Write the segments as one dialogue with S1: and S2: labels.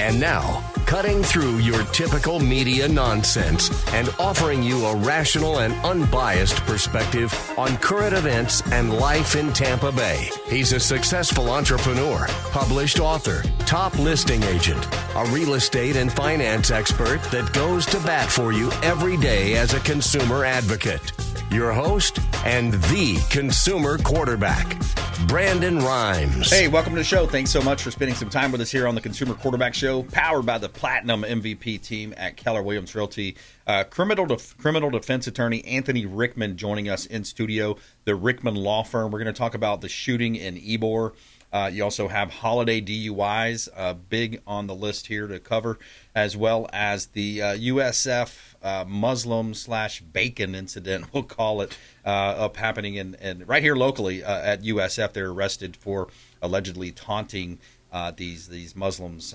S1: And now, cutting through your typical media nonsense and offering you a rational and unbiased perspective on current events and life in Tampa Bay. He's a successful entrepreneur, published author, top listing agent, a real estate and finance expert that goes to bat for you every day as a consumer advocate. Your host and the consumer quarterback, Brandon Rimes.
S2: Hey, welcome to the show. Thanks so much for spending some time with us here on the Consumer Quarterback Show, powered by the Platinum MVP team at Keller Williams Realty. Criminal defense attorney Anthony Rickman joining us in studio, the Rickman Law Firm. We're going to talk about the shooting in Ybor. You also have holiday DUIs, big on the list here to cover, as well as the USF Muslim/bacon incident, we'll call it, up happening in right here locally at USF. They're arrested for allegedly taunting these Muslims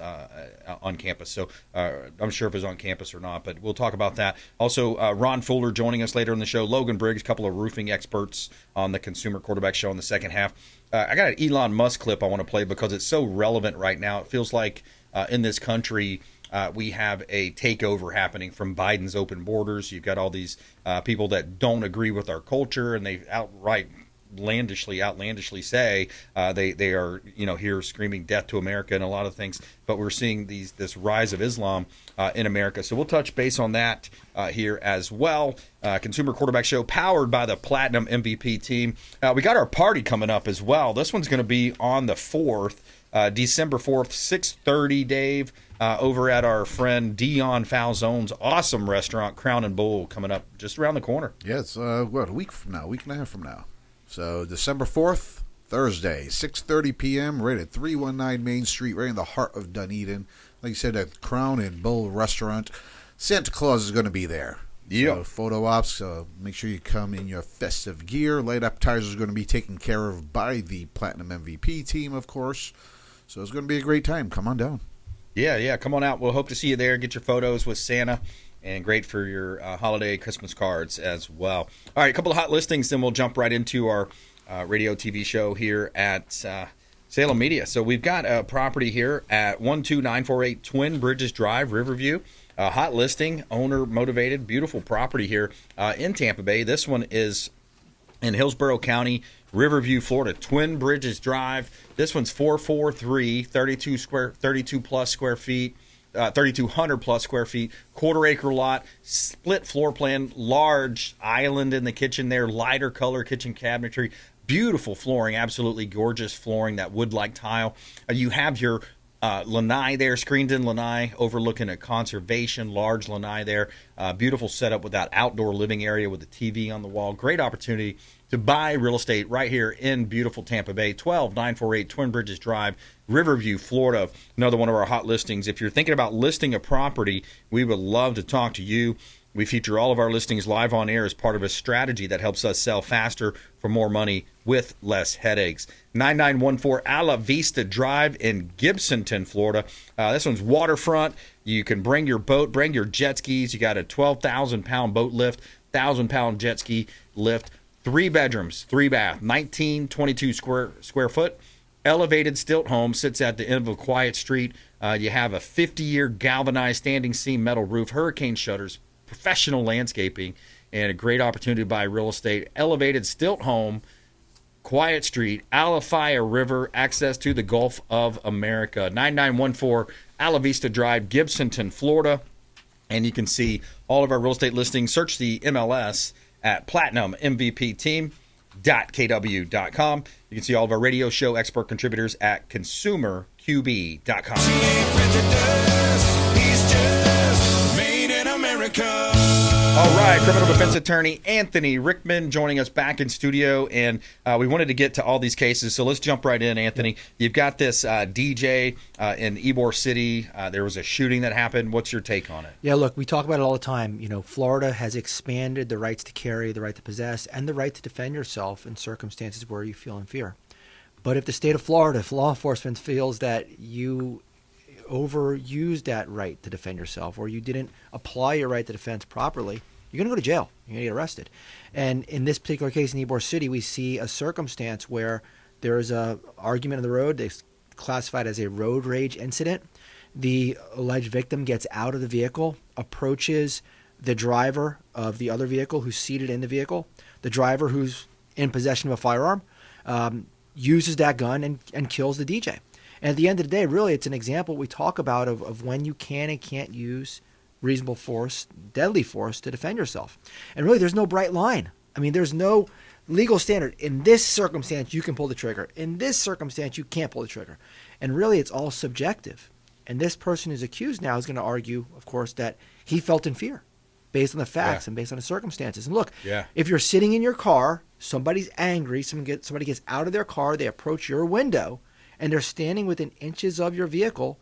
S2: on campus. So I'm sure if it's on campus or not, but we'll talk about that. Also, Ron Fuller joining us later in the show. Logan Briggs, a couple of roofing experts on the Consumer Quarterback Show in the second half. I got an Elon Musk clip I want to play because it's so relevant right now. It feels like in this country we have a takeover happening from Biden's open borders. You've got all these people that don't agree with our culture, and they outlandishly say they are here screaming death to America and a lot of things. But we're seeing this rise of Islam in America. So we'll touch base on that here as well. Consumer Quarterback Show powered by the Platinum MVP team. We got our party coming up as well. This one's going to be on the 4th, December 4th, 6:30, Dave, over at our friend Dion Falzone's awesome restaurant, Crown and Bull, coming up just around the corner.
S3: Yeah, it's a week from now, week and a half from now. So December 4th, Thursday, 6:30 p.m., right at 319 Main Street, right in the heart of Dunedin. Like you said, at Crown and Bull Restaurant. Santa Claus is going to be there.
S2: Yeah.
S3: So photo ops, make sure you come in your festive gear. Light appetizers are going to be taken care of by the Platinum MVP team, of course. So it's going to be a great time. Come on down.
S2: Yeah, come on out. We'll hope to see you there. Get your photos with Santa, and great for your holiday Christmas cards as well. All right, a couple of hot listings, then we'll jump right into our radio TV show here at Salem Media. So we've got a property here at 12948 Twin Bridges Drive, Riverview. Hot listing, owner motivated, beautiful property here in Tampa Bay. This one is in Hillsborough County, Riverview, Florida, Twin Bridges Drive. This one's 443, 32 plus square feet. 3,200 plus square feet, quarter-acre lot, split floor plan, large island in the kitchen there, lighter color kitchen cabinetry, beautiful flooring, absolutely gorgeous flooring, that wood-like tile. You have your lanai there, screened-in lanai, overlooking a conservation, large lanai there. Beautiful setup with that outdoor living area with a TV on the wall. Great opportunity to buy real estate right here in beautiful Tampa Bay. 12948 Twin Bridges Drive, Riverview, Florida. Another one of our hot listings. If you're thinking about listing a property, we would love to talk to you. We feature all of our listings live on air as part of a strategy that helps us sell faster for more money with less headaches. 9914 Ala Vista Drive in Gibsonton, Florida. This one's waterfront. You can bring your boat, bring your jet skis. You got a 12,000-pound boat lift, 1,000-pound jet ski lift. 3 bedrooms, 3 bath, 1922 square foot. Elevated stilt home, sits at the end of a quiet street. You have a 50-year galvanized standing seam metal roof, hurricane shutters, professional landscaping, and a great opportunity to buy real estate. Elevated stilt home, quiet street, Alafaya River, access to the Gulf of America. 9914 Ala Vista Drive, Gibsonton, Florida. And you can see all of our real estate listings. Search the MLS at platinummvpteam.kw.com. You can see all of our radio show expert contributors at consumerqb.com.
S4: He ain't prejudiced, he's just made in America.
S2: All right, criminal defense attorney Anthony Rickman joining us back in studio, and we wanted to get to all these cases, so let's jump right in, Anthony. You've got this DJ in Ybor City. There was a shooting that happened. What's your take on it?
S5: Yeah, look, we talk about it all the time. Florida has expanded the rights to carry, the right to possess, and the right to defend yourself in circumstances where you feel in fear. But if the state of Florida, if law enforcement feels that you overused that right to defend yourself, or you didn't apply your right to defense properly, you're going to go to jail. You're going to get arrested. And in this particular case in Ybor City, we see a circumstance where there is a argument on the road. They classified as a road rage incident. the alleged victim gets out of the vehicle, approaches the driver of the other vehicle who's seated in the vehicle, the driver who's in possession of a firearm, uses that gun and kills the DJ. And at the end of the day, really, it's an example we talk about of when you can and can't use reasonable force, deadly force to defend yourself. And really, there's no bright line. I mean, there's no legal standard. In this circumstance, you can pull the trigger. In this circumstance, you can't pull the trigger. And really, it's all subjective. And this person who's accused now is going to argue, of course, that he felt in fear based on the facts and based on the circumstances. And look, if you're sitting in your car, somebody's angry, somebody gets out of their car, they approach your window, and they're standing within inches of your vehicle,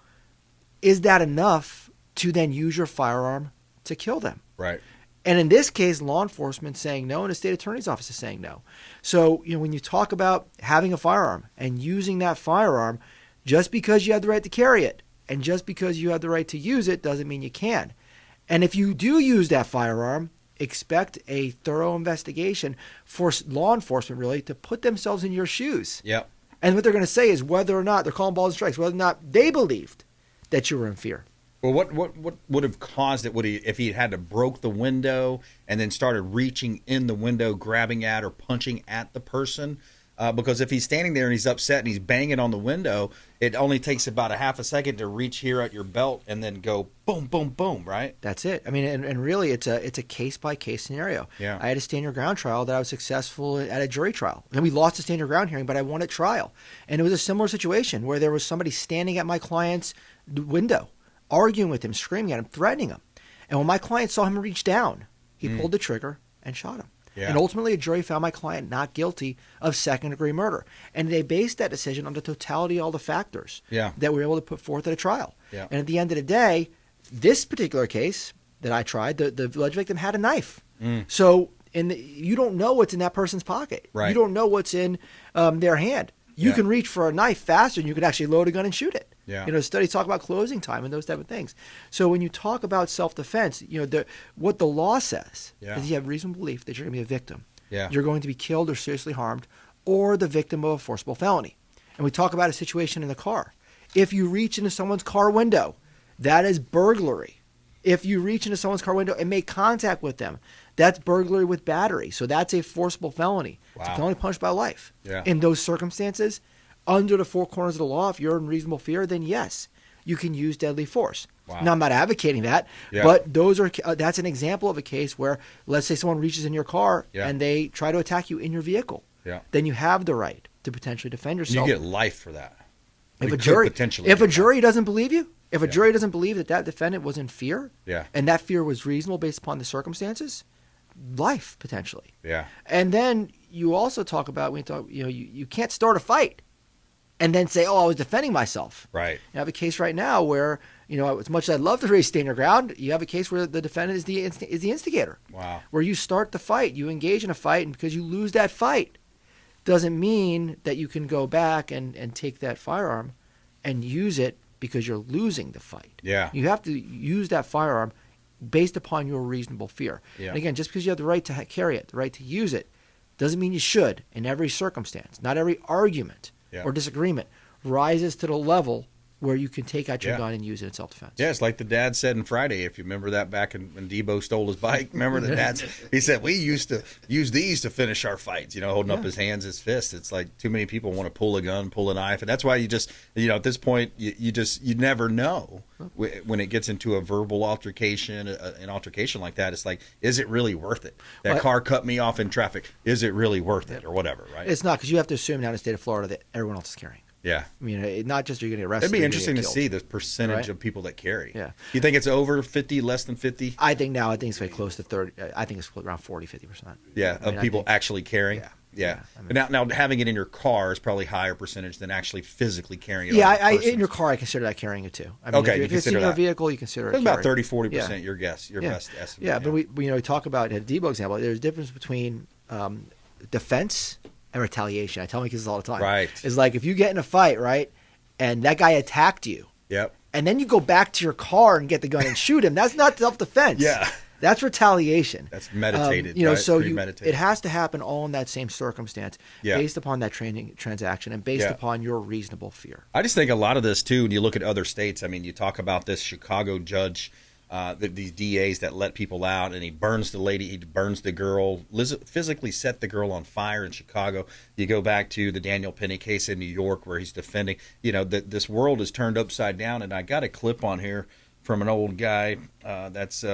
S5: is that enough to then use your firearm to kill them?
S2: Right.
S5: And in this case, law enforcement saying no, and the state attorney's office is saying no. So, when you talk about having a firearm and using that firearm, just because you have the right to carry it and just because you have the right to use it doesn't mean you can. And if you do use that firearm, expect a thorough investigation for law enforcement, really, to put themselves in your shoes.
S2: Yep.
S5: And what they're going to say is whether or not they're calling balls and strikes, whether or not they believed that you were in fear.
S2: Well, what would have caused it? If he had to broke the window and then started reaching in the window, grabbing at or punching at the person? Because if he's standing there and he's upset and he's banging on the window, it only takes about a half a second to reach here at your belt and then go boom, boom, boom, right?
S5: That's it. I mean, and really, it's a case-by-case scenario.
S2: Yeah.
S5: I had a stand your ground trial that I was successful at a jury trial. And we lost the stand your ground hearing, but I won at trial. And it was a similar situation where there was somebody standing at my client's window, arguing with him, screaming at him, threatening him. And when my client saw him reach down, he pulled the trigger and shot him.
S2: Yeah.
S5: And ultimately, a jury found my client not guilty of second-degree murder. And they based that decision on the totality of all the factors that we were able to put forth at a trial.
S2: Yeah.
S5: And at the end of the day, this particular case that I tried, the alleged victim had a knife. So you don't know what's in that person's pocket.
S2: Right.
S5: You don't know what's in their hand. You can reach for a knife faster than you can actually load a gun and shoot it.
S2: Yeah.
S5: Studies talk about closing time and those type of things. So when you talk about self-defense, what the law says is you have reasonable belief that you're going to be a victim.
S2: Yeah.
S5: You're going to be killed or seriously harmed or the victim of a forcible felony. And we talk about a situation in the car. If you reach into someone's car window, that is burglary. If you reach into someone's car window and make contact with them, that's burglary with battery. So that's a forcible felony.
S2: Wow.
S5: It's a felony punished by life.
S2: Yeah.
S5: In those circumstances, under the four corners of the law, if you're in reasonable fear, then yes, you can use deadly force.
S2: Wow.
S5: Now, I'm not advocating that, but that's an example of a case where, let's say someone reaches in your car and they try to attack you in your vehicle.
S2: Yeah.
S5: Then you have the right to potentially defend yourself.
S2: You get life for that.
S5: If
S2: We
S5: a
S2: could
S5: jury,
S2: potentially
S5: if
S2: do
S5: a
S2: that.
S5: jury doesn't believe you, if a jury doesn't believe that defendant was in fear,
S2: Yeah.
S5: and that fear was reasonable based upon the circumstances, life potentially.
S2: Yeah.
S5: And then you also talk about you can't start a fight and then say, "Oh, I was defending myself."
S2: Right.
S5: You have a case right now where as much as I'd love to raise stand your ground, you have a case where the defendant is the instigator.
S2: Wow.
S5: Where you start the fight, you engage in a fight, and because you lose that fight, doesn't mean that you can go back and take that firearm and use it because you're losing the fight.
S2: Yeah.
S5: You have to use that firearm based upon your reasonable fear.
S2: Yeah.
S5: And again, just because you have the right to carry it, the right to use it, doesn't mean you should in every circumstance. Not every argument or disagreement rises to the level where you can take out your gun and use it in self-defense.
S2: Yeah, it's like the dad said in Friday, if you remember that back when Debo stole his bike. Remember the dad? He said, we used to use these to finish our fights, holding up his hands, his fists. It's like too many people want to pull a gun, pull a knife. And that's why you just, at this point, you never know when it gets into a verbal altercation, an altercation like that. It's like, is it really worth it? That car cut me off in traffic. Is it really worth it or whatever, right?
S5: It's not, because you have to assume now in the state of Florida that everyone else is carrying.
S2: Yeah.
S5: I mean, not just you're going to get arrested.
S2: It'd be
S5: you're
S2: interesting
S5: gonna
S2: to
S5: get
S2: see
S5: killed.
S2: the percentage
S5: Right?
S2: of people that carry.
S5: Yeah.
S2: You think it's over 50, less than 50?
S5: I think it's very close to 30. I think it's around 40-50%.
S2: Yeah, of people actually carrying. Yeah.
S5: I mean,
S2: Now having it in your car is probably higher percentage than actually physically carrying it.
S5: Yeah,
S2: on your person.
S5: in your car, I consider that carrying it too. I mean,
S2: Okay,
S5: if
S2: you
S5: it's in
S2: consider
S5: your
S2: that.
S5: vehicle, you consider it
S2: It's about
S5: carrying.
S2: 30-40%. Your guess, your best estimate.
S5: Yeah, but we talk about a Debo example. There's a difference between defense and retaliation. I tell my kids this all the time.
S2: Right.
S5: It's like if you get in a fight, right, and that guy attacked you,
S2: Yep.
S5: and then you go back to your car and get the gun and shoot him. That's not self-defense.
S2: Yeah.
S5: That's retaliation.
S2: That's meditated.
S5: You know,
S2: right?
S5: so
S2: Premeditated.
S5: it has to happen all in that same circumstance, based upon that transaction and based upon your reasonable fear.
S2: I just think a lot of this too. When you look at other states, I mean, you talk about this Chicago judge, these DAs that let people out, and he burns the lady, he burns the girl, physically set the girl on fire in Chicago. You go back to the Daniel Penny case in New York, where he's defending. You know, this world is turned upside down. And I got a clip on here from an old guy. That's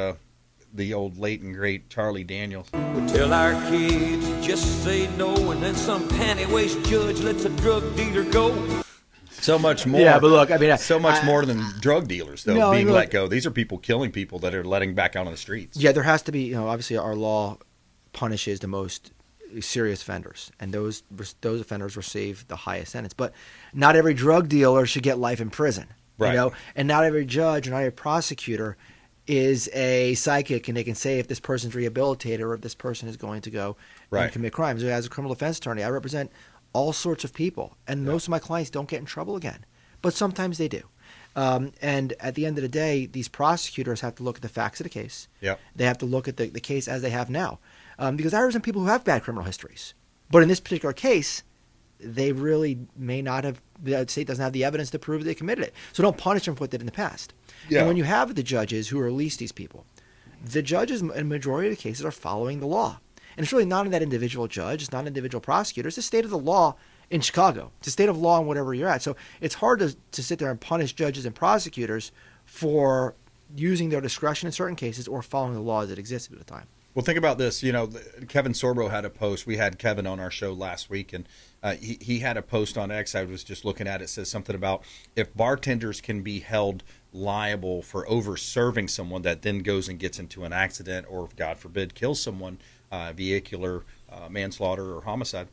S2: the old late and great Charlie Daniels.
S6: We tell our kids just say no, and then some panty-waist judge lets a drug dealer go.
S2: So much more.
S5: Yeah, but look, I mean,
S2: so much more than drug dealers, though,
S5: No,
S2: being
S5: look-
S2: let go. These are people killing people that are letting back out on the streets.
S5: Yeah, there has to be, you know, obviously our law punishes the most serious offenders, and those offenders receive the highest sentence. But not every drug dealer should get life in prison,
S2: Right.
S5: you know, and not every judge or not every prosecutor is a psychic, and they can say if this person's rehabilitated or if this person is going to go
S2: Right.
S5: and commit crimes. As a criminal defense attorney, I represent all sorts of people, and most of my clients don't get in trouble again, but sometimes they do. And at the end of the day, these prosecutors have to look at the facts of the case.
S2: Yep.
S5: They have to look at the case as they have now. Because I represent people who have bad criminal histories. But in this particular case, they really may not have, the state doesn't have the evidence to prove that they committed it. So don't punish them for what they did in the past.
S2: Yeah.
S5: And when you have the judges who release these people, the judges in a majority of the cases are following the law. And it's really not in that individual judge, it's not an individual prosecutor, it's the state of the law in Chicago. It's the state of law in whatever you're at. So it's hard to sit there and punish judges and prosecutors for using their discretion in certain cases or following the law as it existed at the time.
S2: Well, think about this. You know, Kevin Sorbo had a post. We had Kevin on our show last week, and he had a post on X. I was just looking at it. It says something about if bartenders can be held liable for over-serving someone that then goes and gets into an accident or, God forbid, kills someone, vehicular manslaughter or homicide,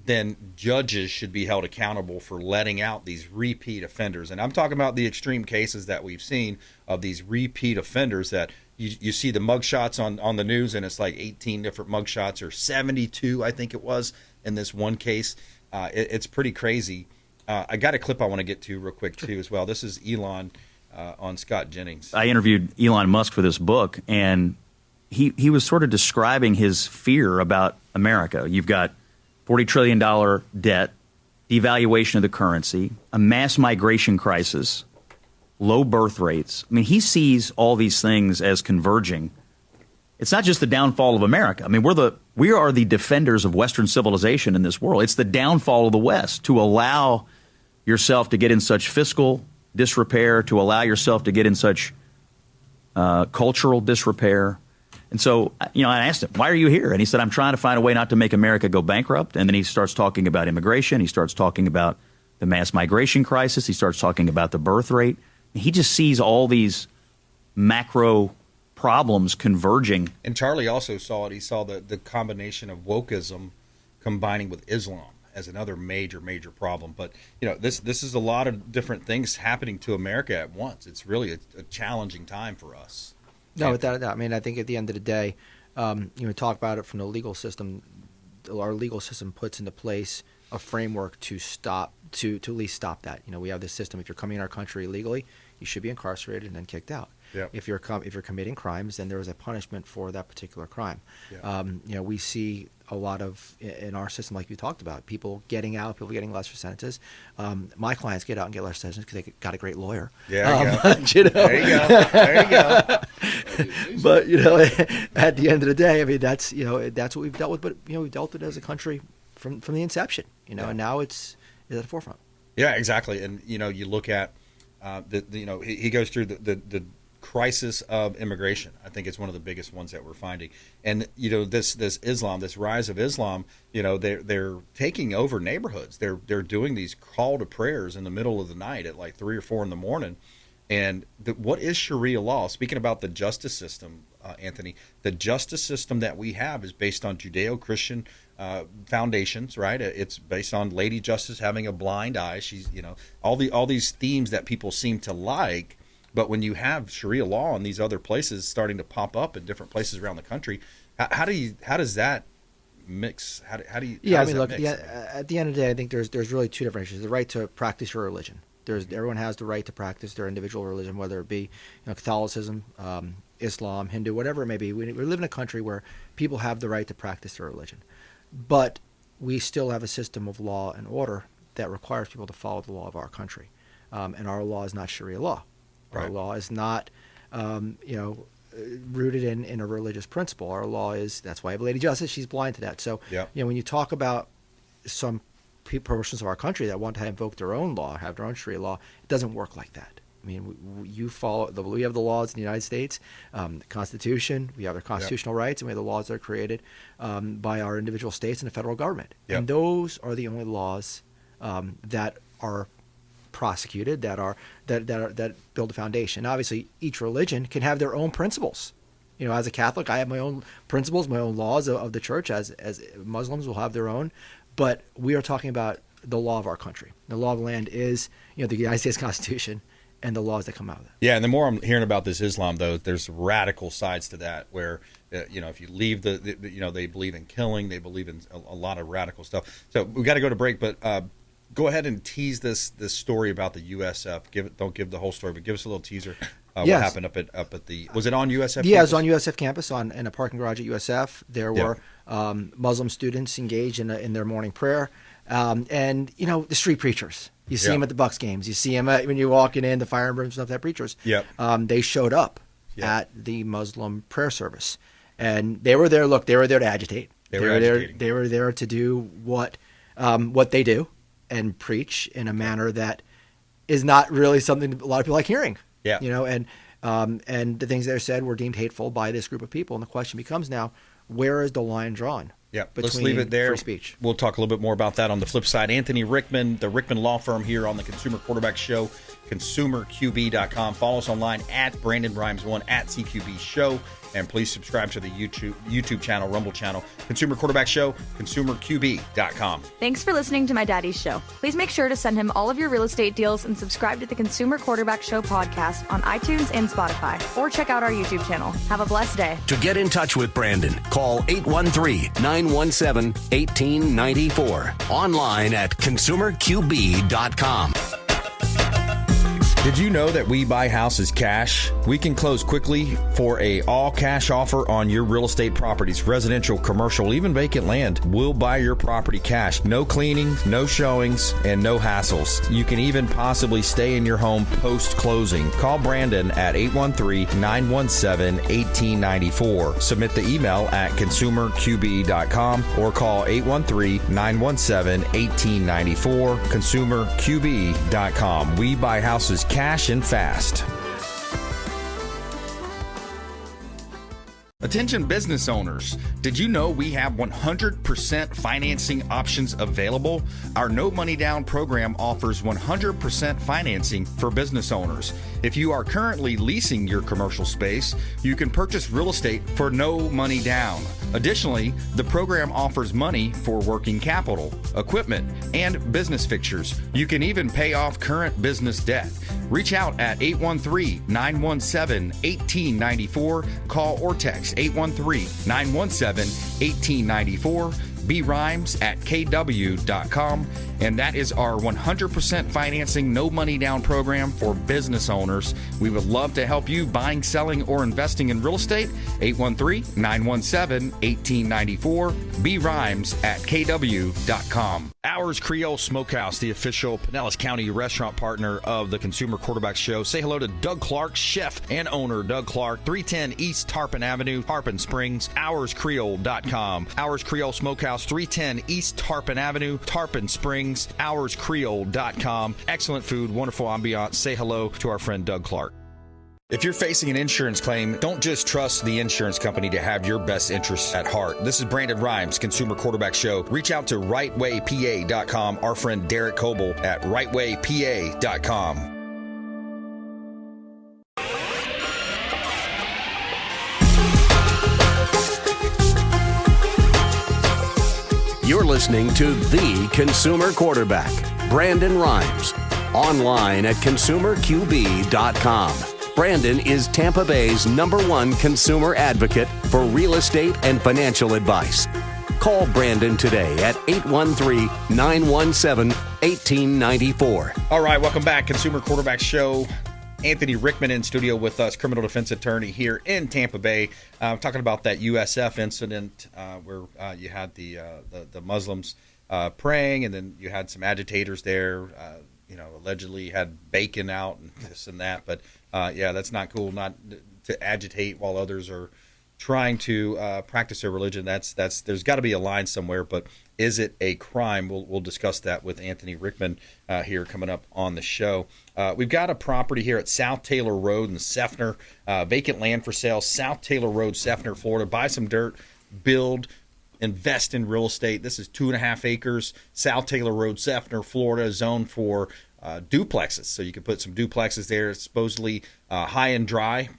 S2: then judges should be held accountable for letting out these repeat offenders. And I'm talking about the extreme cases that we've seen of these repeat offenders that you see the mugshots on the news, and it's like 18 different mugshots, or 72, I think it was, in this one case. It's pretty crazy. I got a clip I want to get to real quick, too, as well. This is Elon on Scott Jennings.
S7: I interviewed Elon Musk for this book, and he was sort of describing his fear about America. You've got $40 trillion debt, devaluation of the currency, a mass migration crisis, low birth rates. I mean, he sees all these things as converging. It's not just the downfall of America. I mean, we are the defenders of Western civilization in this world. It's the downfall of the West to allow yourself to get in such fiscal disrepair, to allow yourself to get in such cultural disrepair. And so, you know, I asked him, why are you here? And he said, I'm trying to find a way not to make America go bankrupt. And then he starts talking about immigration. He starts talking about the mass migration crisis. He starts talking about the birth rate. He just sees all these macro problems converging.
S2: And Charlie also saw it. He saw the combination of wokeism combining with Islam as another major problem. But, you know, this is a lot of different things happening to America at once. It's really a challenging time for us.
S5: No, without a doubt. I mean, I think at the end of the day, you know, talk about it from the legal system. Our legal system puts into place a framework to at least stop that. You know, we have this system. If you're coming in our country illegally, you should be incarcerated and then kicked out.
S2: Yep.
S5: If you're committing crimes, then there is a punishment for that particular crime.
S2: Yep.
S5: You know, we see a lot of in our system, like you talked about, people getting out, people getting lesser sentences. My clients get out and get lesser sentences because they got a great lawyer.
S2: Yeah,
S5: you know?
S2: There you go. There you go.
S5: But you know, at the end of the day, I mean, that's what we've dealt with. But you know, we've dealt with it as a country from the inception. You know, and now it's at the forefront.
S2: Yeah, exactly. And you know, you look at he goes through the crisis of immigration. I think it's one of the biggest ones that we're finding. And you know, this Islam, this rise of Islam, you know, they're taking over neighborhoods. They're doing these call to prayers in the middle of the night at like 3 or 4 in the morning. And what is Sharia law? Speaking about the justice system, Anthony, the justice system that we have is based on Judeo-Christian foundations, right? It's based on Lady Justice having a blind eye. She's, you know, all these themes that people seem to like. But when you have Sharia law in these other places starting to pop up in different places around the country, how does that mix? How do you?
S5: Yeah,
S2: how
S5: I
S2: does
S5: mean,
S2: that
S5: look,
S2: mix?
S5: at the end of the day, I think there's really two different issues: the right to practice your religion, Everyone has the right to practice their individual religion, whether it be Catholicism, Islam, Hindu, whatever it may be. We live in a country where people have the right to practice their religion. But we still have a system of law and order that requires people to follow the law of our country. And our law is not Sharia law. Our law is not, rooted in a religious principle. Our law is, that's why I have a Lady Justice, she's blind to that. So, when you talk about some portions of our country that want to invoke their own law, have their own Sharia law, it doesn't work like that. I mean, we have the laws in the United States, the Constitution, we have our constitutional rights, and we have the laws that are created by our individual states and the federal government. And those are the only laws that are prosecuted, that build a foundation. Obviously, each religion can have their own principles. As a Catholic, I have my own principles, my own laws of the church, as Muslims will have their own. But we are talking about the law of our country. The law of the land is, the United States Constitution and the laws that come out of that.
S2: Yeah, and the more I'm hearing about this Islam, though, there's radical sides to that where, if you leave they believe in killing, they believe in a lot of radical stuff. So we got to go to break, but go ahead and tease this story about the USF. Don't give the whole story, but give us a little teaser. What happened up at the? Was it on USF?
S5: Yeah, it was on USF campus, in a parking garage at USF. There were Muslim students engaged in their morning prayer, and the street preachers. You see them at the Bucks games. You see them when you're walking in, the fire and brimstone stuff. That preachers. They showed up at the Muslim prayer service, and they were there. Look, they were there to agitate. They were there to do what they do and preach in a manner that is not really something a lot of people like hearing. And the things that are said were deemed hateful by this group of people. And the question becomes now, where is the line drawn?
S2: Let's leave it there.
S5: Free speech.
S2: We'll talk a little bit more about that on the flip side. Anthony Rickman, the Rickman Law Firm here on the Consumer Quarterback Show, consumerqb.com. Follow us online at BrandonBrimes1, at CQB Show. And please subscribe to the YouTube channel, Rumble channel, Consumer Quarterback Show, consumerqb.com.
S8: Thanks for listening to my daddy's show. Please make sure to send him all of your real estate deals and subscribe to the Consumer Quarterback Show podcast on iTunes and Spotify. Or check out our YouTube channel. Have a blessed day.
S1: To get in touch with Brandon, call 813-917-1894. Online at consumerqb.com.
S2: Did you know that we buy houses cash? We can close quickly for a all-cash offer on your real estate properties, residential, commercial, even vacant land. We'll buy your property cash. No cleaning, no showings, and no hassles. You can even possibly stay in your home post-closing. Call Brandon at 813-917-1894. Submit the email at consumerqb.com or call 813-917-1894, consumerqb.com. We buy houses cash and fast. Attention business owners, did you know we have 100% financing options available? Our no money down program offers 100% financing for business owners. If you are currently leasing your commercial space, you can purchase real estate for no money down. Additionally, the program offers money for working capital, equipment, and business fixtures. You can even pay off current business debt. Reach out at 813-917-1894. Call or text 813-917-1894. BRimes at kw.com. And that is our 100% financing, no money down program for business owners. We would love to help you buying, selling, or investing in real estate. 813-917-1894. BRimes at kw.com. Ours Creole Smokehouse, the official Pinellas County restaurant partner of the Consumer Quarterback Show. Say hello to Doug Clark, chef and owner Doug Clark, 310 East Tarpon Avenue, Tarpon Springs, ourscreole.com. Ours Creole Smokehouse, 310 East Tarpon Avenue, Tarpon Springs, ourscreole.com. Excellent food, wonderful ambiance. Say hello to our friend Doug Clark. If you're facing an insurance claim, don't just trust the insurance company to have your best interests at heart. This is Brandon Rimes, Consumer Quarterback Show. Reach out to rightwaypa.com, our friend Derek Coble at rightwaypa.com.
S1: You're listening to The Consumer Quarterback, Brandon Rimes, online at consumerqb.com. Brandon is Tampa Bay's #1 consumer advocate for real estate and financial advice. Call Brandon today at 813-917-1894.
S2: All right, welcome back. Consumer Quarterback Show. Anthony Rickman in studio with us, criminal defense attorney here in Tampa Bay. Talking about that USF incident where you had the Muslims praying, and then you had some agitators there, allegedly had bacon out and this and that. But, that's not cool, not to agitate while others are trying to practice their religion. That's there's got to be a line somewhere, but is it a crime? We'll discuss that with Anthony Rickman here coming up on the show. We've got a property here at South Taylor Road in Seffner, vacant land for sale, South Taylor Road, Seffner, Florida. Buy some dirt, build, invest in real estate. This is 2.5 acres, South Taylor Road, Seffner, Florida, zoned for duplexes. So you can put some duplexes there. It's supposedly high and dry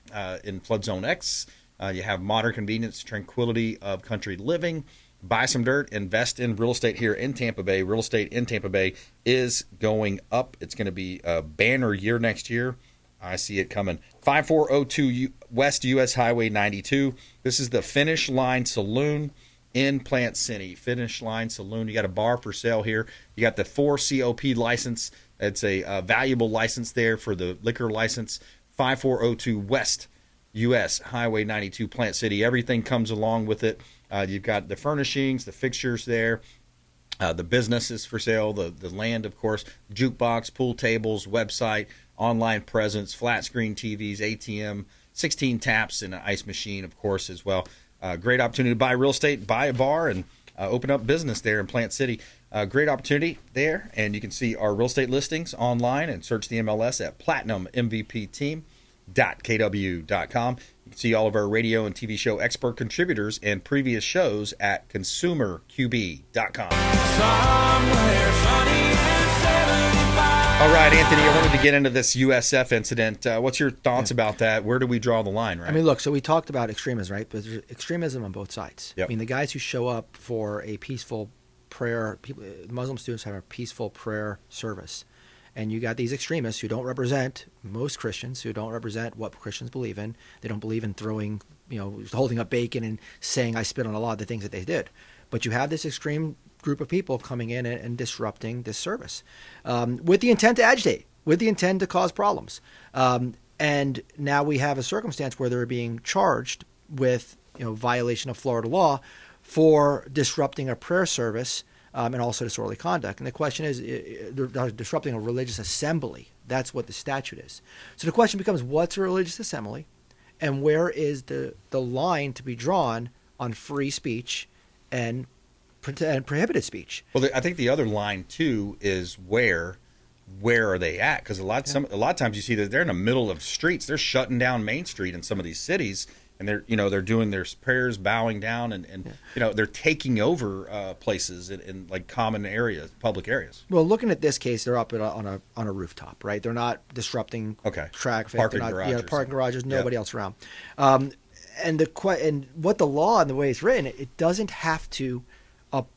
S2: in flood zone X. You have modern convenience, tranquility of country living. Buy some dirt, invest in real estate here in Tampa Bay. Real estate in Tampa Bay is going up. It's going to be a banner year next year. I see it coming. 5402 West US Highway 92. This is the Finish Line Saloon in Plant City. Finish Line Saloon. You got a bar for sale here. You got the 4 COP license. It's a valuable license there for the liquor license. 5402 West US Highway 92, Plant City. Everything comes along with it. You've got the furnishings, the fixtures there, the businesses for sale, the land, of course, jukebox, pool tables, website, online presence, flat screen TVs, ATM, 16 taps, and an ice machine, of course, as well. Great opportunity to buy real estate, buy a bar, and open up business there in Plant City. Great opportunity there, and you can see our real estate listings online and search the MLS at PlatinumMVPTeam.kw.com. You can see all of our radio and TV show expert contributors and previous shows at ConsumerQB.com. All right, Anthony, I wanted to get into this USF incident. What's your thoughts about that? Where do we draw the line, right?
S5: I mean, look, so we talked about extremism, right? But there's extremism on both sides.
S2: Yep.
S5: I mean, the guys who show up for a peaceful prayer, Muslim students have a peaceful prayer service. And you got these extremists who don't represent most Christians, who don't represent what Christians believe in. They don't believe in throwing, holding up bacon and saying, I spit on a lot of the things that they did. But you have this extreme group of people coming in and disrupting this service with the intent to agitate, with the intent to cause problems. And now we have a circumstance where they're being charged with violation of Florida law for disrupting a prayer service and also disorderly conduct. And the question is, they're disrupting a religious assembly. That's what the statute is. So the question becomes, what's a religious assembly? And where is the line to be drawn on free speech and prohibited speech?
S2: Well, I think the other line, too, is where are they at? Because a lot of times you see that they're in the middle of streets. They're shutting down Main Street in some of these cities. And they're doing their prayers, bowing down, and they're taking over places in like common areas, public areas.
S5: Well, looking at this case, they're up on a rooftop, right? They're not disrupting traffic.
S2: Parking garages.
S5: Parking garages. Nobody else around. And what the law and the way it's written, it doesn't have to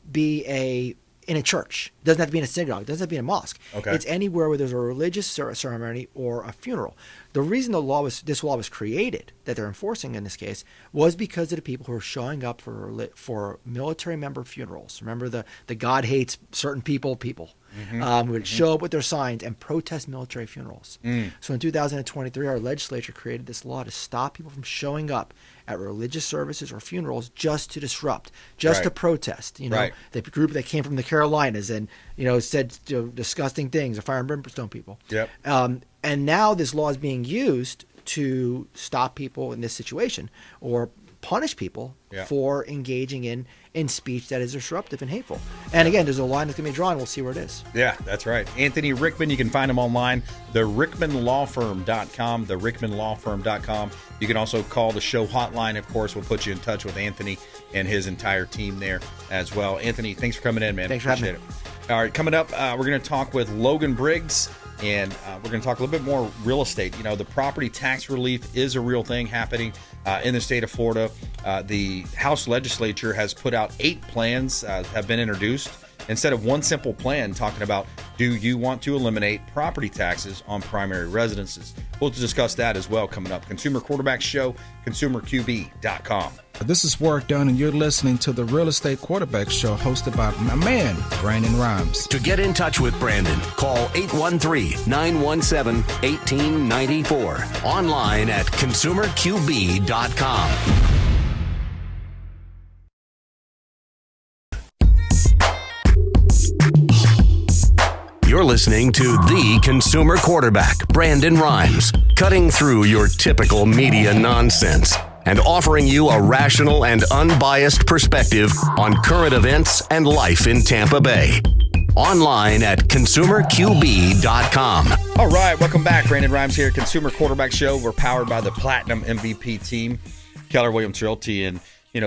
S5: be in a church. It doesn't have to be in a synagogue. It doesn't have to be in a mosque.
S2: Okay.
S5: It's anywhere where there's a religious ceremony or a funeral. The reason this law was created, that they're enforcing in this case, was because of the people who are showing up for military member funerals. Remember the God hates certain people who would show up with their signs and protest military funerals. So in 2023, our legislature created this law to stop people from showing up at religious services or funerals just to disrupt, to protest. The group that came from the Carolinas and said disgusting things, the fire and brimstone people.
S2: Yep.
S5: And now this law is being used to stop people in this situation or punish people for engaging in speech that is disruptive and hateful. And again, there's a line that's going to be drawn. We'll see where it is.
S2: Yeah, that's right. Anthony Rickman, you can find him online, therickmanlawfirm.com, therickmanlawfirm.com. You can also call the show hotline, of course. We'll put you in touch with Anthony and his entire team there as well. Anthony, thanks for coming in, man.
S5: Thanks for having me.
S2: All right, coming up, we're going to talk with Logan Briggs, and we're going to talk a little bit more real estate. The property tax relief is a real thing happening in the state of Florida. The House legislature has put out 8 plans have been introduced instead of one simple plan talking about, do you want to eliminate property taxes on primary residences? We'll discuss that as well coming up. Consumer Quarterback Show, consumerqb.com.
S9: This is Work Done, and you're listening to the Real Estate Quarterback Show hosted by my man, Brandon Rimes.
S1: To get in touch with Brandon, call 813-917-1894. Online at consumerqb.com. You're listening to the Consumer Quarterback, Brandon Rimes, cutting through your typical media nonsense and offering you a rational and unbiased perspective on current events and life in Tampa Bay. Online at consumerqb.com.
S2: All right, welcome back. Brandon Rimes here, Consumer Quarterback Show. We're powered by the Platinum MVP team, Keller Williams Realty. And,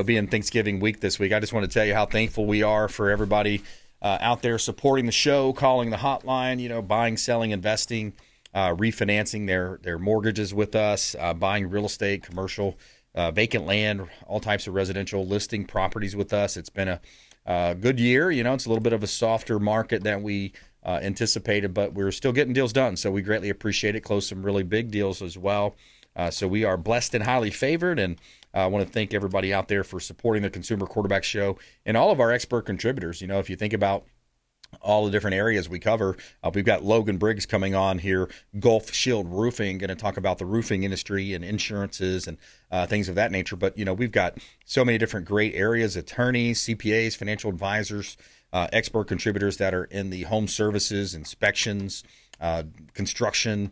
S2: being Thanksgiving week this week, I just want to tell you how thankful we are for everybody out there supporting the show, calling the hotline, buying, selling, investing, refinancing their mortgages with us, buying real estate, commercial, vacant land, all types of residential, listing properties with us. It's been a good year. It's a little bit of a softer market than we anticipated, but we're still getting deals done. So we greatly appreciate it. Close some really big deals as well. So we are blessed and highly favored, and I want to thank everybody out there for supporting the Consumer Quarterback Show and all of our expert contributors. If you think about all the different areas we cover, we've got Logan Briggs coming on here, Gulf Shield Roofing, going to talk about the roofing industry and insurances and things of that nature. But, we've got so many different great areas, attorneys, CPAs, financial advisors, expert contributors that are in the home services, inspections, construction,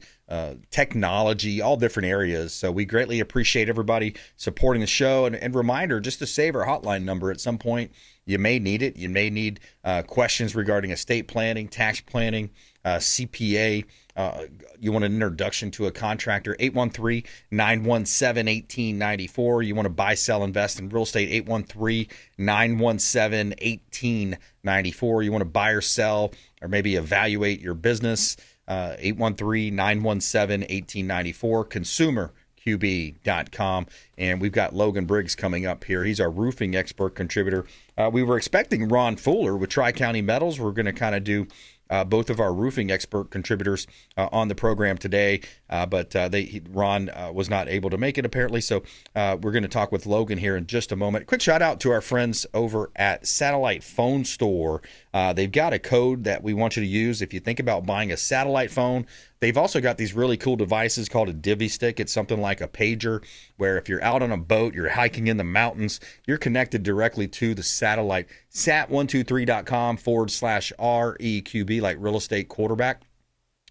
S2: technology, all different areas. So we greatly appreciate everybody supporting the show. And reminder, just to save our hotline number at some point, you may need it. You may need questions regarding estate planning, tax planning, CPA. You want an introduction to a contractor, 813-917-1894. You want to buy, sell, invest in real estate, 813-917-1894. You want to buy or sell or maybe evaluate your business, 813-917-1894, consumerqb.com. And we've got Logan Briggs coming up here. He's our roofing expert contributor. We were expecting Ron Fuller with Tri-County Metals. We're going to kind of do both of our roofing expert contributors on the program today, but Ron was not able to make it apparently. So we're going to talk with Logan here in just a moment. Quick shout out to our friends over at Satellite Phone Store. They've got a code that we want you to use if you think about buying a satellite phone. They've also got these really cool devices called a divvy stick. It's something like a pager where if you're out on a boat, you're hiking in the mountains, you're connected directly to the satellite. Sat123.com/REQB, like real estate quarterback.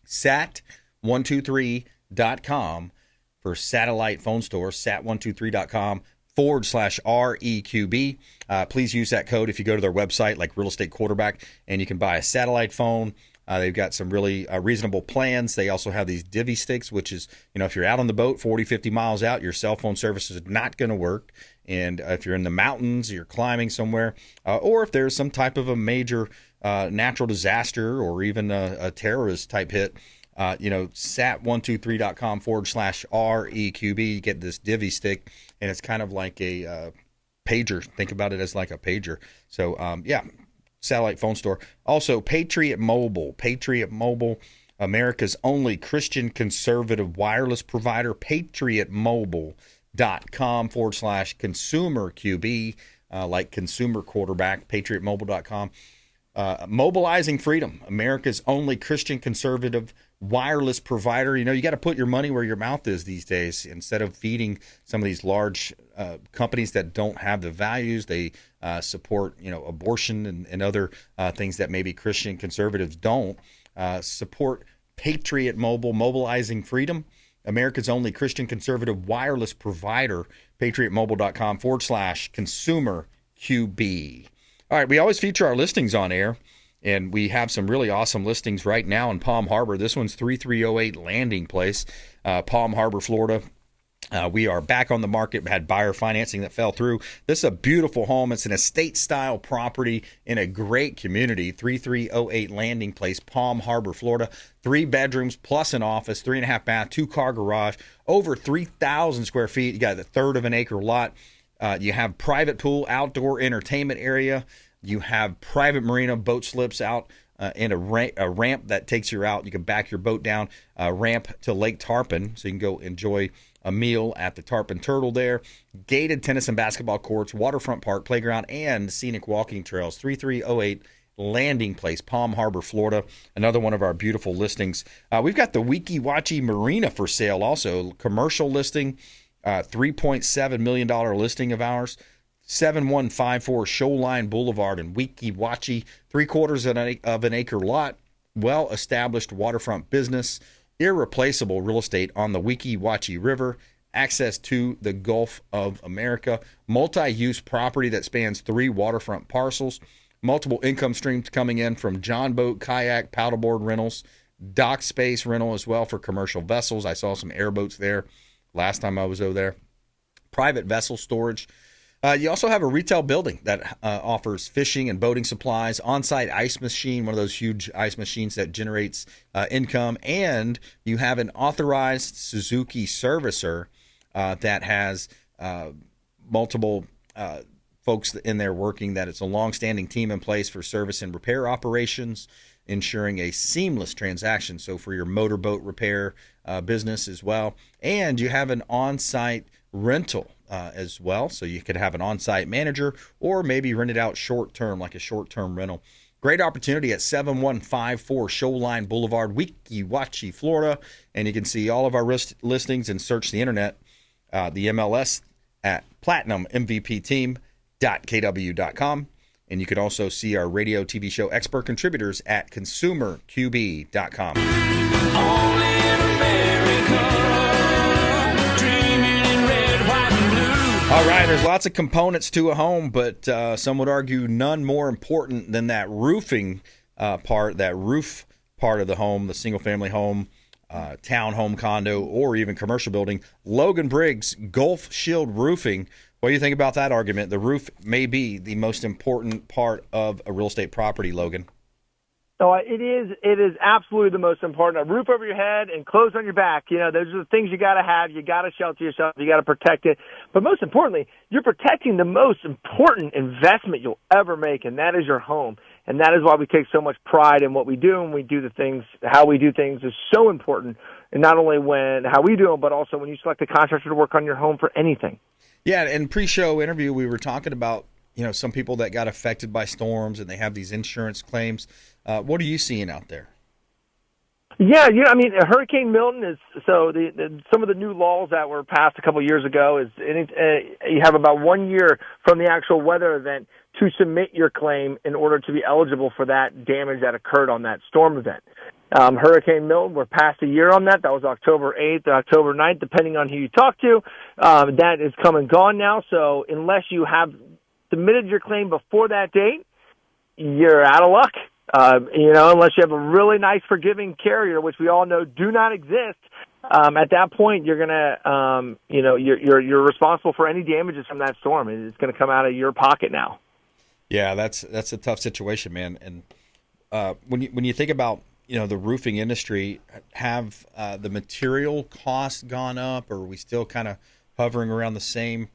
S2: Sat123.com for satellite phone store. Sat123.com/REQB. Please use that code if you go to their website, like Real Estate Quarterback, and you can buy a satellite phone. They've got some really reasonable plans. They also have these divvy sticks, which is, if you're out on the boat 40, 50 miles out, your cell phone service is not going to work. And if you're in the mountains, you're climbing somewhere, or if there's some type of a major natural disaster or even a terrorist type hit, sat123.com/REQB, you get this divvy stick, and it's kind of like a pager. Think about it as like a pager. So, satellite phone store. Also, Patriot Mobile, America's only Christian conservative wireless provider, patriotmobile.com/consumerqb, like consumer quarterback, patriotmobile.com. Mobilizing Freedom, America's only Christian conservative wireless provider. You got to put your money where your mouth is these days. Instead of feeding some of these large companies that don't have the values, they support abortion and other things that maybe Christian conservatives don't. Support Patriot Mobile, Mobilizing Freedom, America's only Christian conservative wireless provider, patriotmobile.com/consumerqb. All right, we always feature our listings on air, and we have some really awesome listings right now in Palm Harbor. This one's 3308 Landing Place, Palm Harbor, Florida. We are back on the market. We had buyer financing that fell through. This is a beautiful home. It's an estate-style property in a great community, 3308 Landing Place, Palm Harbor, Florida. 3 bedrooms plus an office, 3.5 bath, 2-car garage, over 3,000 square feet. You got a third of an acre lot. You have private pool, outdoor entertainment area. You have private marina boat slips out and a ramp that takes you out. You can back your boat down, ramp to Lake Tarpon, so you can go enjoy a meal at the Tarpon Turtle there. Gated tennis and basketball courts, waterfront park, playground, and scenic walking trails. 3308 Landing Place, Palm Harbor, Florida. Another one of our beautiful listings. We've got the Weeki Wachee Marina for sale also. Commercial listing, $3.7 million listing of ours. 7154 Shoreline Boulevard in Weeki Wachee. 3/4 of an acre lot. Well-established waterfront business. Irreplaceable real estate on the Weeki Wachee River. Access to the Gulf of America. Multi-use property that spans 3 waterfront parcels. Multiple income streams coming in from John boat, kayak, paddleboard rentals, dock space rental as well for commercial vessels. I saw some airboats there last time I was over there. Private vessel storage. You also have a retail building that offers fishing and boating supplies, on-site ice machine, one of those huge ice machines that generates income, and you have an authorized Suzuki servicer that has multiple folks in there working, that it's a long-standing team in place for service and repair operations, ensuring a seamless transaction. So for your motorboat repair business as well. And you have an on-site rental as well. So you could have an on-site manager or maybe rent it out short-term, like a short-term rental. Great opportunity at 7154 Shoreline Boulevard, Weeki Wachee, Florida. And you can see all of our listings and search the internet, the MLS at platinummvpteam.kw.com. And you can also see our radio TV show expert contributors at consumerqb.com.
S4: Only in America, dreaming in red, white, and blue.
S2: All right, there's lots of components to a home, but some would argue none more important than that roofing part, that roof part of the home, the single-family home, townhome, condo, or even commercial building. Logan Briggs, Gulf Shield Roofing. What do you think about that argument? The roof may be the most important part of a real estate property, Logan.
S10: So it is absolutely the most important. A roof over your head and clothes on your back. You know, those are the things you got to have. You got to shelter yourself. You got to protect it. But most importantly, you're protecting the most important investment you'll ever make, and that is your home. And that is why we take so much pride in what we do, and we do the things. How we do things is so important, and not only how we do them, but also when you select a contractor to work on your home for anything.
S2: Yeah, in pre-show interview, we were talking about, some people that got affected by storms and they have these insurance claims. What are you seeing out there?
S10: Yeah, I mean, Hurricane Milton is some of the new laws that were passed a couple of years ago is you have about 1 year from the actual weather event to submit your claim in order to be eligible for that damage that occurred on that storm event. Hurricane Milton, we're past a year on that. That was October 8th, October 9th, depending on who you talk to. That is come and gone now. So unless you have submitted your claim before that date, you're out of luck. Unless you have a really nice forgiving carrier, which we all know do not exist. At that point, you're gonna, you're responsible for any damages from that storm. It's going to come out of your pocket now. Yeah,
S2: that's a tough situation, man. And when you think about the roofing industry, have the material costs gone up, or are we still kind of hovering around the same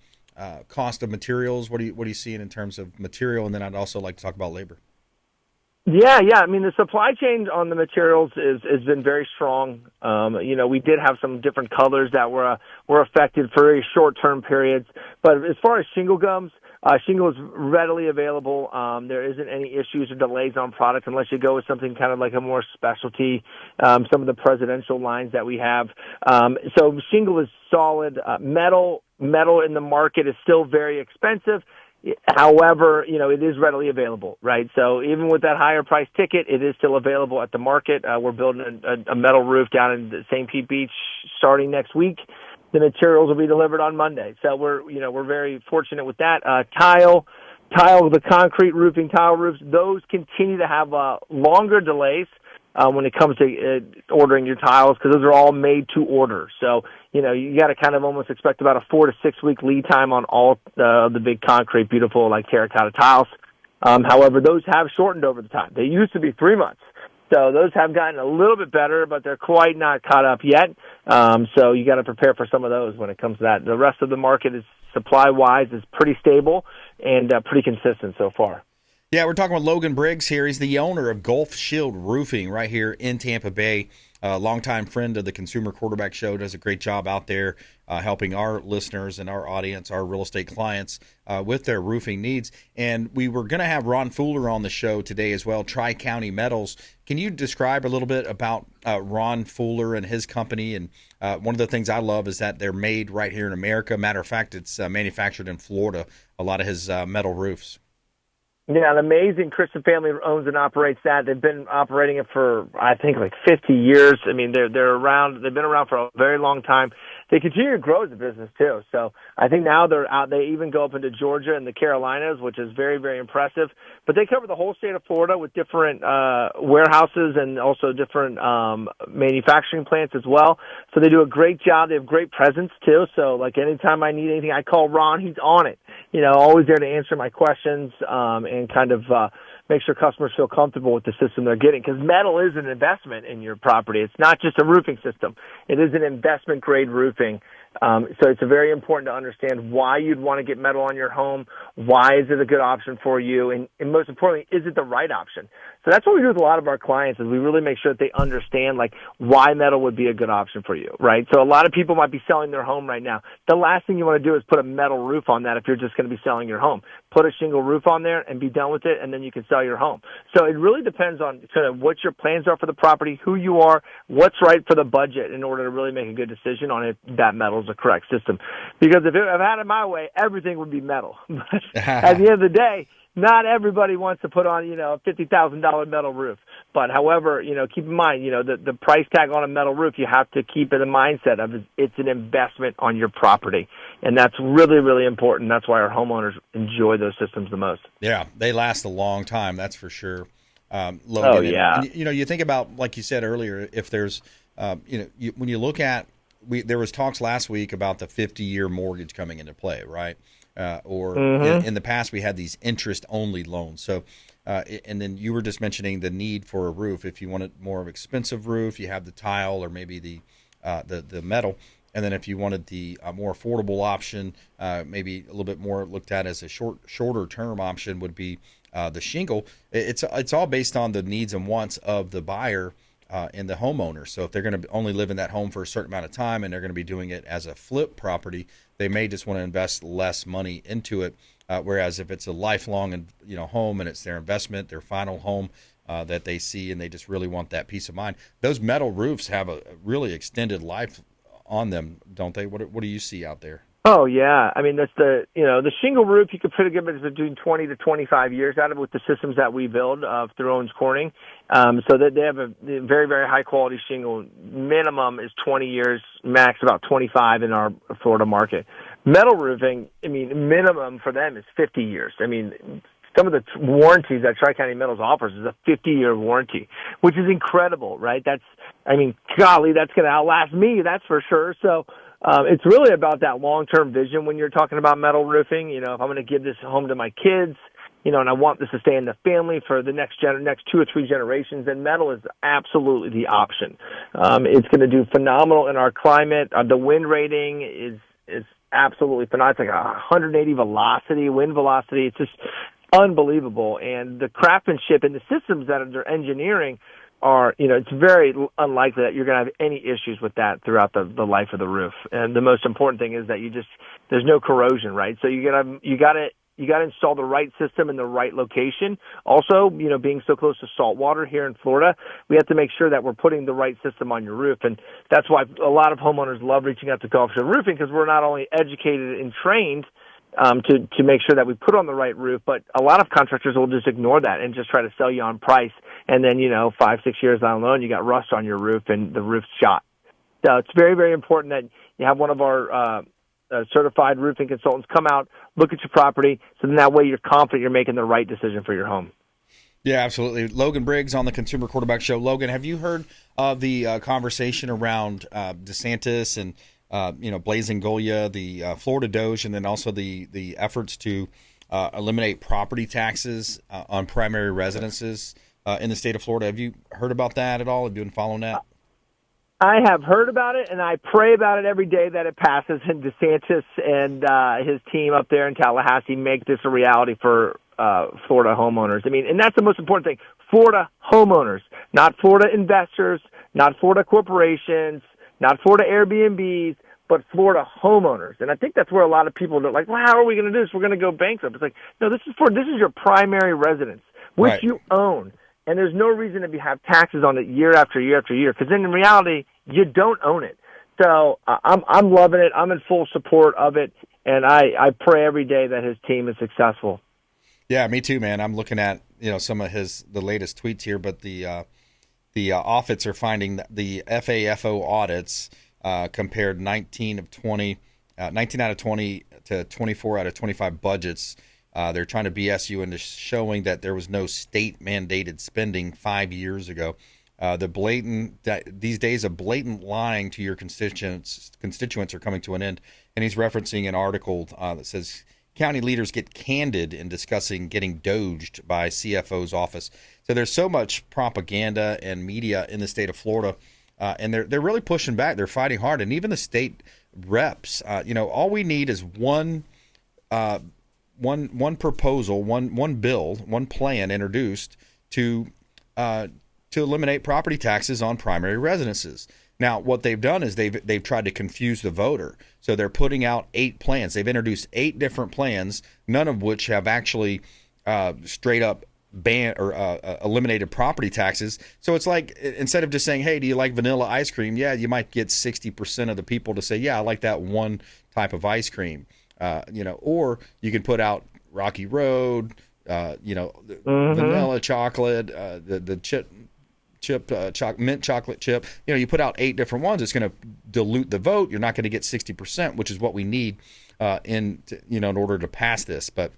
S2: cost of materials? What are you seeing in terms of material? And then I'd also like to talk about labor.
S10: Yeah. I mean, the supply chain on the materials has been very strong. We did have some different colors that were affected for very short-term periods. But as far as shingle gums, shingle is readily available. There isn't any issues or delays on product unless you go with something kind of like a more specialty, some of the presidential lines that we have. So shingle is solid. Metal in the market is still very expensive. However, it is readily available, right? So even with that higher price ticket, it is still available at the market. We're building a metal roof down in St. Pete Beach starting next week. The materials will be delivered on Monday. So we're very fortunate with that. The concrete roofing tile roofs, those continue to have longer delays when it comes to ordering your tiles, because those are all made to order. So, you got to kind of almost expect about a 4 to 6 week lead time on all the big concrete, beautiful, like terracotta tiles. However, those have shortened over the time. They used to be 3 months. So those have gotten a little bit better, but they're quite not caught up yet. So you got to prepare for some of those when it comes to that. The rest of the market is supply-wise is pretty stable and pretty consistent so far.
S2: Yeah, we're talking with Logan Briggs here. He's the owner of Gulf Shield Roofing right here in Tampa Bay. A longtime friend of the Consumer Quarterback Show, does a great job out there helping our listeners and our audience, our real estate clients, with their roofing needs. And we were going to have Ron Fuller on the show today as well, Tri-County Metals. Can you describe a little bit about Ron Fuller and his company? And one of the things I love is that they're made right here in America. Matter of fact, it's manufactured in Florida, a lot of his metal roofs.
S10: Yeah, an amazing Christian family owns and operates that. They've been operating it for, I think, like 50 years. I mean, they're around. They've been around for a very long time. They continue to grow the business too. So I think now they're out. They even go up into Georgia and the Carolinas, which is very, very impressive. But they cover the whole state of Florida with different warehouses and also different manufacturing plants as well. So they do a great job. They have great presence too. So like anytime I need anything, I call Ron. He's on it. You know, always there to answer my questions and kind of make sure customers feel comfortable with the system they're getting. Because metal is an investment in your property. It's not just a roofing system. It is an investment-grade roofing. So it's very important to understand why you'd want to get metal on your home. Why is it a good option for you? And most importantly, is it the right option? So that's what we do with a lot of our clients is we really make sure that they understand like why metal would be a good option for you, right? So a lot of people might be selling their home right now. The last thing you want to do is put a metal roof on that if you're just going to be selling your home. Put a shingle roof on there and be done with it, and then you can sell your home. So it really depends on kind of what your plans are for the property, who you are, what's right for the budget in order to really make a good decision on if that metal is the correct system. Because if I had it my way, everything would be metal. But at the end of the day, not everybody wants to put on, a $50,000 metal roof. But however, keep in mind, the price tag on a metal roof, you have to keep in the mindset of it's an investment on your property. And that's really, really important. That's why our homeowners enjoy those systems the most.
S2: Yeah, they last a long time, that's for sure. Logan,
S10: oh, yeah.
S2: And, you think about, like you said earlier, if there's, when you look at, there was talks last week about the 50-year mortgage coming into play, right? In the past, we had these interest-only loans. So, and then you were just mentioning the need for a roof. If you wanted more of an expensive roof, you have the tile or maybe the metal. And then if you wanted the more affordable option, maybe a little bit more looked at as a shorter-term option would be the shingle. It's all based on the needs and wants of the buyer and the homeowner. So if they're going to only live in that home for a certain amount of time and they're going to be doing it as a flip property, they may just want to invest less money into it. Whereas if it's a lifelong home and it's their investment, their final home that they see and they just really want that peace of mind, those metal roofs have a really extended life on them, don't they? What do you see out there?
S10: Oh, yeah. I mean, that's the shingle roof, you could pretty good between 20 to 25 years out of it with the systems that we build through Owens Corning. So that they have a very, very high quality shingle. Minimum is 20 years, max about 25 in our Florida market. Metal roofing, I mean, minimum for them is 50 years. I mean, some of the warranties that Tri-County Metals offers is a 50-year warranty, which is incredible, right? Golly, that's going to outlast me, that's for sure. So, it's really about that long-term vision when you're talking about metal roofing. If I'm going to give this home to my kids, and I want this to stay in the family for the next 2 or 3 generations, then metal is absolutely the option. It's going to do phenomenal in our climate. The wind rating is absolutely phenomenal. It's like 180 wind velocity. It's just unbelievable. And the craftsmanship and the systems that they're engineering are, it's very unlikely that you're going to have any issues with that throughout the life of the roof. And the most important thing is that there's no corrosion, right? So you got to install the right system in the right location. Also, being so close to salt water here in Florida, we have to make sure that we're putting the right system on your roof. And that's why a lot of homeowners love reaching out to Gulf Shield Roofing, because we're not only educated and trained to make sure that we put on the right roof, but a lot of contractors will just ignore that and just try to sell you on price. And then, 5-6 years down the road, you got rust on your roof and the roof's shot. So it's very, very important that you have one of our certified roofing consultants come out, look at your property, so then that way you're confident you're making the right decision for your home.
S2: Yeah, absolutely. Logan Briggs on the Consumer Quarterback Show. Logan, have you heard of the conversation around DeSantis and Blazing Golia, the Florida Doge, and then also the efforts to eliminate property taxes on primary residences in the state of Florida? Have you heard about that at all? Have you been following that?
S10: I have heard about it, and I pray about it every day that it passes, and DeSantis and his team up there in Tallahassee make this a reality for Florida homeowners. I mean, and that's the most important thing. Florida homeowners, not Florida investors, not Florida corporations, not Florida Airbnbs, but Florida homeowners. And I think that's where a lot of people are like, well, how are we going to do this? We're going to go bankrupt. It's like, no, this is your primary residence, which
S2: Right.
S10: you own. And there's no reason to have taxes on it year after year after year, because in reality, you don't own it. So I'm loving it. I'm in full support of it. And I pray every day that his team is successful.
S2: Yeah, me too, man. I'm looking at some of the latest tweets here, but the audits are finding that the FAFO audits compared 19 out of 20 to 24 out of 25 budgets. They're trying to BS you into showing that there was no state mandated spending 5 years ago. These days of blatant lying to your constituents are coming to an end. And he's referencing an article that says county leaders get candid in discussing getting doged by CFO's office. So there's so much propaganda and media in the state of Florida, and they're really pushing back. They're fighting hard, and even the state reps. All we need is one proposal, one bill, one plan introduced to eliminate property taxes on primary residences. Now, what they've done is they've tried to confuse the voter. So they're putting out 8 plans. They've introduced 8 different plans, none of which have actually straight up banned or eliminated property taxes. So it's like, instead of just saying, hey, do you like vanilla ice cream? Yeah, you might get 60% of the people to say, yeah, I like that one type of ice cream. Or you can put out Rocky Road, vanilla chocolate, the mint chocolate chip. You put out 8 different ones. It's going to dilute the vote. You're not going to get 60%, which is what we need in order to pass this. But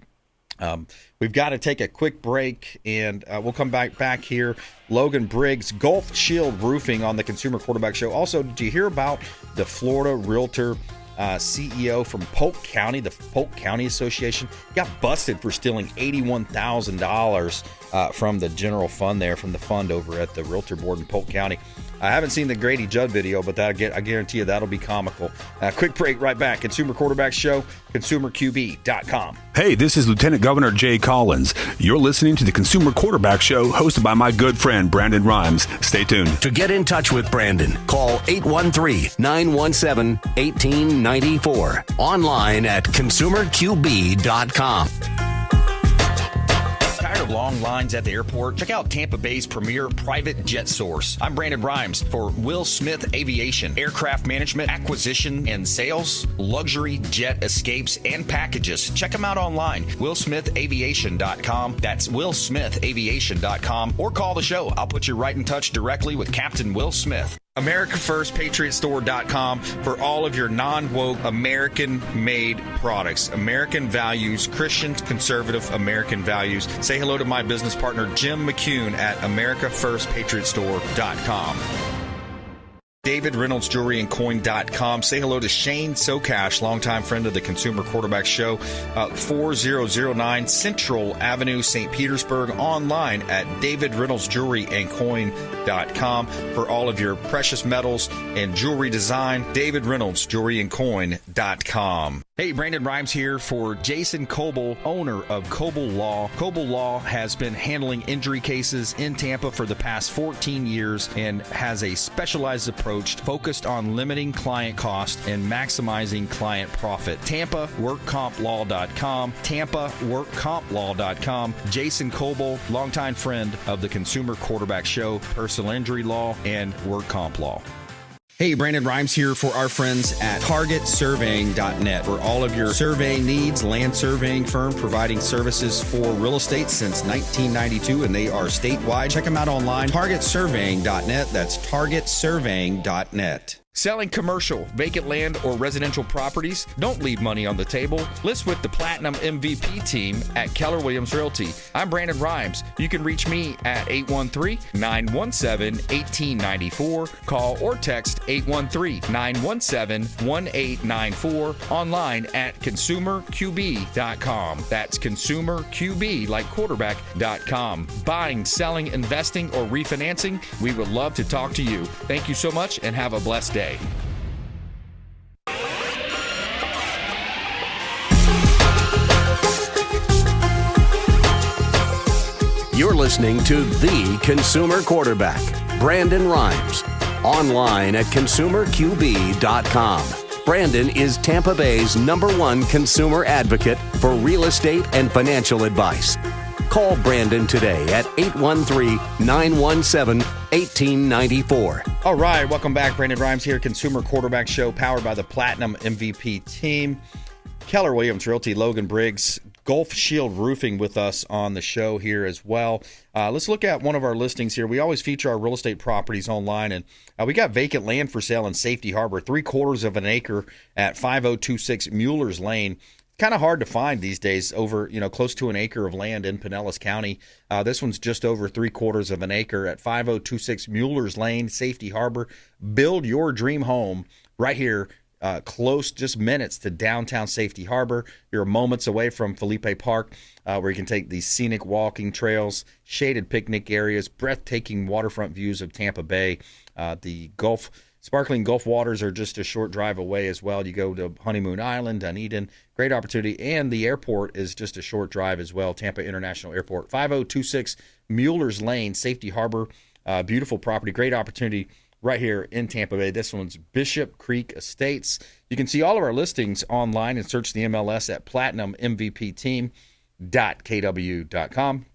S2: we've got to take a quick break, and we'll come back here. Logan Briggs, Gulf Shield Roofing on the Consumer Quarterback Show. Also, did you hear about the Florida Realtor CEO from Polk County, the Polk County Association, got busted for stealing $81,000 from the general fund there, from the fund over at the Realtor Board in Polk County. I haven't seen the Grady Judd video, but I guarantee you that'll be comical. Quick break, right back. Consumer Quarterback Show, consumerqb.com.
S11: Hey, this is Lieutenant Governor Jay Collins. You're listening to the Consumer Quarterback Show, hosted by my good friend Brandon Rimes. Stay tuned.
S1: To get in touch with Brandon, call 813-917-1894. Online at consumerqb.com.
S2: Tired of long lines at the airport? Check out Tampa Bay's premier private jet source. I'm Brandon Rimes for Will Smith Aviation. Aircraft management, acquisition, and sales, luxury jet escapes, and packages. Check them out online. WillSmithAviation.com. That's WillSmithAviation.com. Or call the show. I'll put you right in touch directly with Captain Will Smith. AmericaFirstPatriotStore.com for all of your non-woke American-made products. American values, Christian, conservative American values. Say hello to my business partner, Jim McCune at AmericaFirstPatriotStore.com. David Reynolds Jewelry and Coin.com. Say hello to Shane Socash, longtime friend of the Consumer Quarterback Show, 4009 Central Avenue, St. Petersburg, online at David Reynolds Jewelry and Coin.com for all of your precious metals and jewelry design. David Reynolds Jewelry and Coin.com. Hey, Brandon Rimes here for Jason Coble, owner of Coble Law. Coble Law has been handling injury cases in Tampa for the past 14 years and has a specialized approach focused on limiting client cost and maximizing client profit. TampaWorkCompLaw.com, TampaWorkCompLaw.com. Jason Coble, longtime friend of the Consumer Quarterback Show, personal injury law, and work comp law. Hey, Brandon Rimes here for our friends at TargetSurveying.net for all of your surveying needs. Land surveying firm providing services for real estate since 1992, and they are statewide. Check them out online, TargetSurveying.net. That's TargetSurveying.net. Selling commercial, vacant land, or residential properties? Don't leave money on the table. List with the Platinum MVP team at Keller Williams Realty. I'm Brandon Rimes. You can reach me at 813-917-1894. Call or text 813-917-1894. Online at consumerqb.com. That's consumerqb, like quarterback.com. Buying, selling, investing, or refinancing? We would love to talk to you. Thank you so much and have a blessed day.
S1: You're listening to the Consumer Quarterback, Brandon Rimes. Online at consumerqb.com. Brandon is Tampa Bay's #1 consumer advocate for real estate and financial advice. Call Brandon today at 813-917-1894.
S2: All right, welcome back. Brandon Rimes here, Consumer Quarterback Show, powered by the Platinum MVP team. Keller Williams Realty, Logan Briggs, Gulf Shield Roofing with us on the show here as well. Let's look at one of our listings here. We always feature our real estate properties online, and we got vacant land for sale in Safety Harbor, 3/4 of an acre at 5026 Mueller's Lane. Kind of hard to find these days, over close to an acre of land in Pinellas County. This one's just over 3/4 of an acre at 5026 Mueller's Lane, Safety Harbor. Build your dream home right here. Close, just minutes to downtown Safety Harbor. You're moments away from Felipe Park, where you can take these scenic walking trails, shaded picnic areas, breathtaking waterfront views of Tampa Bay. The sparkling Gulf waters are just a short drive away as well. You go to Honeymoon Island, Dunedin, great opportunity, and the airport is just a short drive as well, Tampa International Airport. 5026 Mueller's Lane, Safety Harbor, beautiful property, great opportunity right here in Tampa Bay. This one's Bishop Creek Estates. You can see all of our listings online and search the MLS at platinummvpteam.kw.com.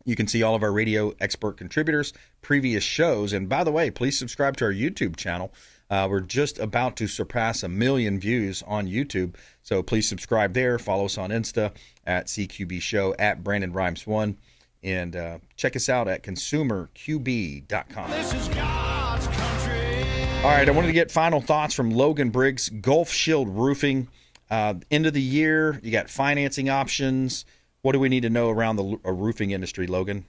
S2: You can see all of our radio expert contributors, previous shows, and by the way, please subscribe to our YouTube channel. We're just about to surpass 1 million views on YouTube, so please subscribe there. Follow us on Insta at CQB Show, at Brandon Rimes 1, and check us out at consumerqb.com.
S4: This is God's country.
S2: All right, I wanted to get final thoughts from Logan Briggs, Gulf Shield Roofing. End of the year, you got financing options. What do we need to know around the roofing industry, Logan?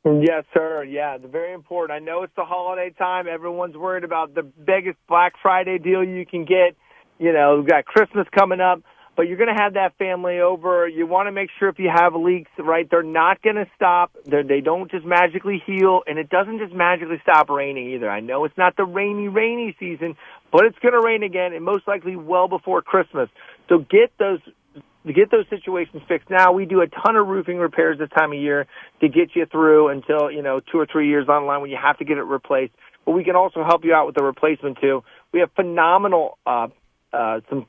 S10: Yes, sir. Yeah, it's very important. I know it's the holiday time. Everyone's worried about the biggest Black Friday deal you can get. We've got Christmas coming up, but you're going to have that family over. You want to make sure if you have leaks, right, they're not going to stop. They don't just magically heal, and it doesn't just magically stop raining either. I know it's not the rainy season, but it's going to rain again, and most likely well before Christmas. So get those situations fixed now. We do a ton of roofing repairs this time of year to get you through until 2 or 3 years online when you have to get it replaced. But we can also help you out with the replacement too. We have some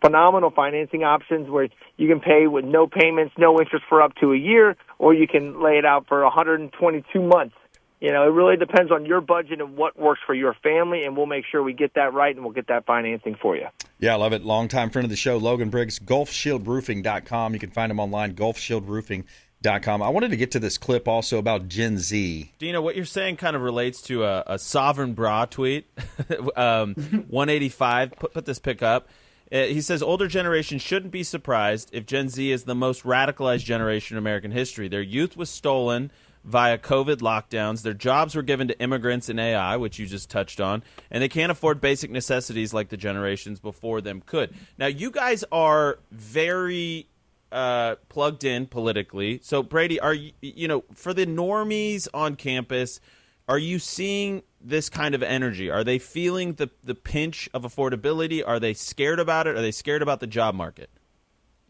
S10: phenomenal financing options where you can pay with no payments, no interest for up to a year, or you can lay it out for 122 months. It really depends on your budget and what works for your family, and we'll make sure we get that right and we'll get that financing for you.
S2: Yeah, I love it. Longtime friend of the show, Logan Briggs, GulfShieldRoofing.com. You can find him online, GulfShieldRoofing.com. I wanted to get to this clip also about Gen Z.
S12: Dino, what you're saying kind of relates to a Sovereign Bra tweet. 185, put this pick up. He says, older generations shouldn't be surprised if Gen Z is the most radicalized generation in American history. Their youth was stolen via COVID lockdowns. Their jobs were given to immigrants and AI, which you just touched on, and they can't afford basic necessities like the generations before them could. Now, you guys are very plugged in politically. So, Brady, are you, for the normies on campus, are you seeing this kind of energy? Are they feeling the pinch of affordability? Are they scared about it? Are they scared about the job market?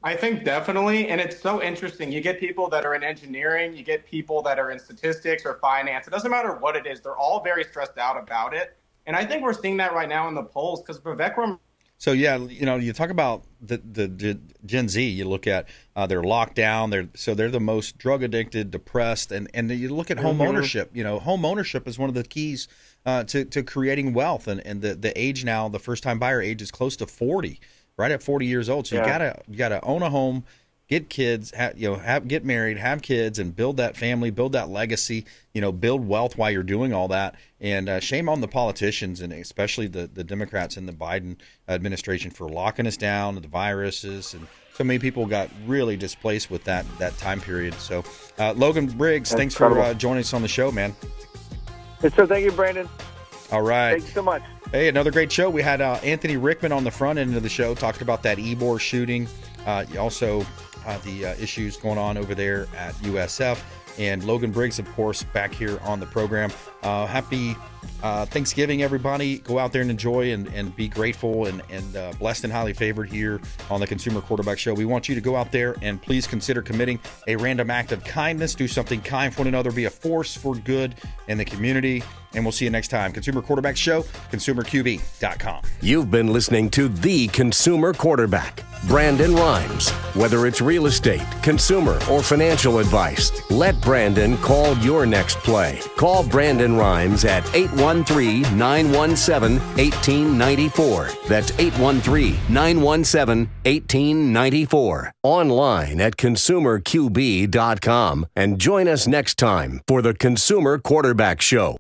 S13: I think definitely, and it's so interesting. You get people that are in engineering, you get people that are in statistics or finance. It doesn't matter what it is. They're all very stressed out about it. And I think we're seeing that right now in the polls because Vivek.
S2: So, yeah, you talk about the Gen Z, you look at they're locked down, they're the most drug addicted, depressed, and you look at home ownership. Home ownership is one of the keys to creating wealth, and the age now, the first time buyer age is close to 40. Right at 40 years old, so you gotta own a home, get kids, get married, have kids, and build that family, build that legacy. Build wealth while you're doing all that. And shame on the politicians, and especially the Democrats in the Biden administration for locking us down, the viruses, and so many people got really displaced with that time period. So, Logan Briggs, thanks for joining us on the show, man.
S10: Yes, sir. Thank you, Brandon.
S2: All right.
S10: Thank you so much.
S2: Hey, another great show. We had Anthony Rickman on the front end of the show, talking about that Ybor shooting. Also, the issues going on over there at USF. And Logan Briggs, of course, back here on the program. Happy Thanksgiving, everybody. Go out there and enjoy and be grateful and blessed and highly favored here on the Consumer Quarterback Show. We want you to go out there and please consider committing a random act of kindness. Do something kind for one another. Be a force for good in the community. And we'll see you next time. Consumer Quarterback Show, consumerqb.com.
S1: You've been listening to The Consumer Quarterback, Brandon Rimes. Whether it's real estate, consumer, or financial advice, let Brandon call your next play. Call Brandon Rimes at 813-917-1894. That's 813-917-1894. Online at consumerqb.com. And join us next time for The Consumer Quarterback Show.